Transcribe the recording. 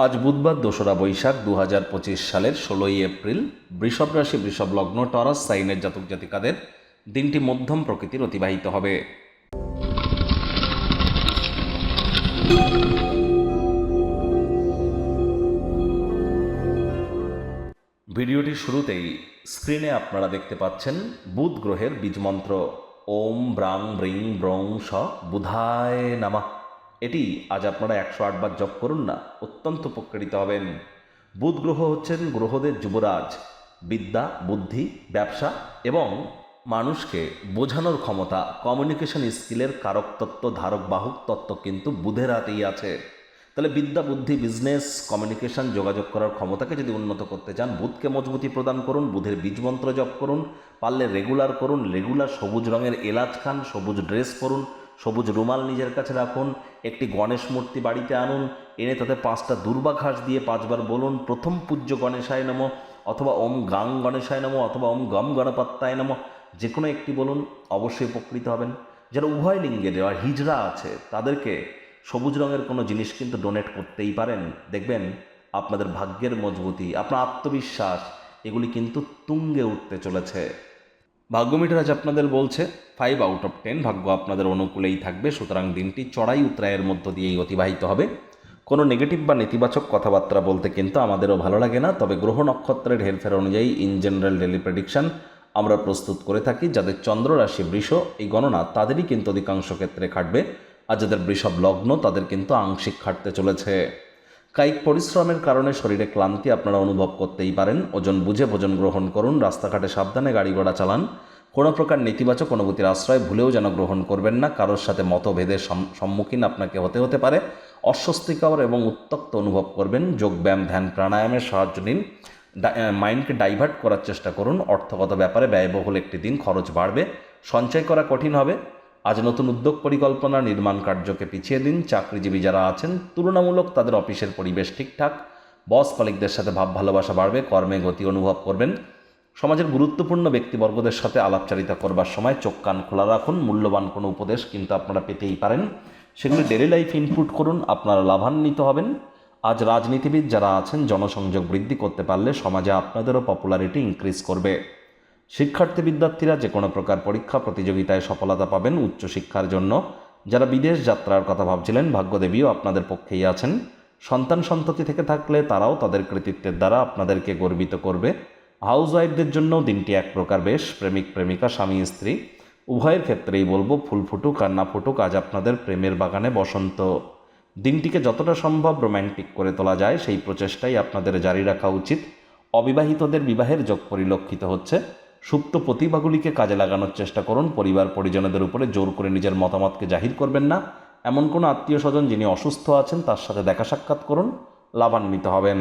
আজ বুধবার ২রা বৈশাখ ২০২৫ সালের ১৬ই এপ্রিল। বৃষভ রাশি, বৃষভ লগ্ন, টরাস সাইনের জাতক জাতিকাদের দিনটি মধ্যম প্রকৃতির অতিবাহিত হবে। ভিডিওটির শুরুতেই স্ক্রিনে আপনারা দেখতে পাচ্ছেন বুধ গ্রহের বীজমন্ত্র ওম ব্রাং ব্রিং ব্রং স বুধায় নামা। এটি আজ আপনারা ১০৮ বার জপ করুন না, অত্যন্ত উপকৃত হবেন। বুধ গ্রহ হচ্ছেন গ্রহদের যুবরাজ। বিদ্যা, বুদ্ধি, ব্যবসা এবং মানুষকে বোঝানোর ক্ষমতা, কমিউনিকেশন স্কিলের কারক তত্ত্ব, ধারক বাহক তত্ত্ব কিন্তু বুধের হাতেই আছে। তাহলে বিদ্যা, বুদ্ধি, বিজনেস, কমিউনিকেশন, যোগাযোগ করার ক্ষমতাকে যদি উন্নত করতে চান, বুধকে মজবুতি প্রদান করুন, বুধের বীজমন্ত্র জপ করুন, পারলে রেগুলার করুন। রেগুলার সবুজ রঙের এলাচ খান, সবুজ ড্রেস পরুন, সবুজ রুমাল নিজের কাছে রাখুন, একটি গণেশ মূর্তি বাড়িতে আনুন, এনে তাতে 5টা দুর্বা ঘাস দিয়ে 5 বার বলুন প্রথম পূজ্য গণেশায় নমঃ, অথবা ওম গাং গণেশায় নমঃ, অথবা ওম গম গণপত্যায় নমঃ, যে কোনো একটি বলুন, অবশ্যই উপকৃত হবেন। যারা উভয় লিঙ্গের আর হিজড়া আছে তাদেরকে সবুজ রঙের কোনো জিনিস কিন্তু ডোনেট করতেই পারেন। দেখবেন আপনাদের ভাগ্যের মজবুতি, আপনার আত্মবিশ্বাস, এগুলি কিন্তু তুঙ্গে উঠতে চলেছে। ভাগ্যমিটার আজ আপনাদের বলছে 5/10, ভাগ্য আপনাদের অনুকূলেই থাকবে। সুতরাং দিনটি চড়াই উতরায়ের মধ্য দিয়েই অতিবাহিত হবে। কোনো নেগেটিভ বা নেতিবাচক কথাবার্তা বলতে কিন্তু আমাদেরও ভালো লাগে না, তবে গ্রহ নক্ষত্রের হেরফের অনুযায়ী ইন জেনারেল ডেলি প্রেডিকশন আমরা প্রস্তুত করে থাকি। যাদের চন্দ্র রাশি বৃষ, এই গণনা তাদেরই কিন্তু অধিকাংশ ক্ষেত্রে খাটবে। আর যাদের বৃষভ লগ্ন তাদের কিন্তু আংশিক খাটতে চলেছে। কায়িক পরিশ্রমের কারণে শরীরে ক্লান্তি আপনারা অনুভব করতেই পারেন। ওজন বুঝে ভোজন গ্রহণ করুন, রাস্তাঘাটে সাবধানে গাড়ি ঘোড়া চালান। কোনো প্রকার নেতিবাচক অনুভূতির আশ্রয় ভুলেও যেন গ্রহণ করবেন না। কারোর সাথে মতভেদের সম্মুখীন আপনাকে হতে পারে। অস্বস্তিকর এবং উত্তক্ত অনুভব করবেন। যোগব্যায়াম, ধ্যান, প্রাণায়ামের সাহায্য নিন। মাইন্ডকে ডাইভার্ট করার চেষ্টা করুন। অর্থগত ব্যাপারে ব্যয়বহুল একটি দিন, খরচ বাড়বে, সঞ্চয় করা কঠিন হবে। আজ নতুন উদ্যোগ পরিকল্পনা, নির্মাণ কার্যকে পিছিয়ে দিন। চাকরিজীবী যারা আছেন তুলনামূলক তাদের অফিসের পরিবেশ ঠিকঠাক। বস কলিগদের সাথে ভাব ভালোবাসা বাড়বে, কর্মে গতি অনুভব করবেন। সমাজের গুরুত্বপূর্ণ ব্যক্তিবর্গদের সাথে আলাপচারিতা করবার সময় চোখ কান খোলা রাখুন। মূল্যবান কোনো উপদেশ কিন্তু আপনারা পেতেই পারেন, সেগুলি ডেলি লাইফ ইনপুট করুন, আপনারা লাভান্বিত হবেন। আজ রাজনীতিবিদ যারা আছেন জনসংযোগ বৃদ্ধি করতে পারলে সমাজে আপনাদেরও পপুলারিটি ইনক্রিজ করবে। শিক্ষার্থী বিদ্যার্থীরা যে কোনো প্রকার পরীক্ষা প্রতিযোগিতায় সফলতা পাবেন। উচ্চশিক্ষার জন্য যারা বিদেশ যাত্রার কথা ভাবছিলেন, ভাগ্যদেবীও আপনাদের পক্ষেই আছেন। সন্তান সন্ততি থেকে থাকলে তারাও তাদের কৃতিত্বের দ্বারা আপনাদেরকে গর্বিত করবে। হাউস ওয়াইফদের জন্যও দিনটি এক প্রকার বেশ। প্রেমিক প্রেমিকা, স্বামী স্ত্রী উভয়ের ক্ষেত্রেই বলবো, ফুল ফুটুক আর না ফুটুক, আজ আপনাদের প্রেমের বাগানে বসন্ত। দিনটিকে যতটা সম্ভব রোম্যান্টিক করে তোলা যায় সেই প্রচেষ্টাই আপনাদের জারি রাখা উচিত। অবিবাহিতদের বিবাহের যোগ পরিলক্ষিত হচ্ছে। সুপ্ত প্রতিভাগুলিকে কাজে লাগানোর চেষ্টা করুন। পরিবার পরিজনদের উপরে জোর করে নিজের মতামতকে জাহির করবেন না। এমন কোনো আত্মীয় স্বজন যিনি অসুস্থ আছেন তার সাথে দেখা সাক্ষাৎ করুন, লাভান্বিত হবেন।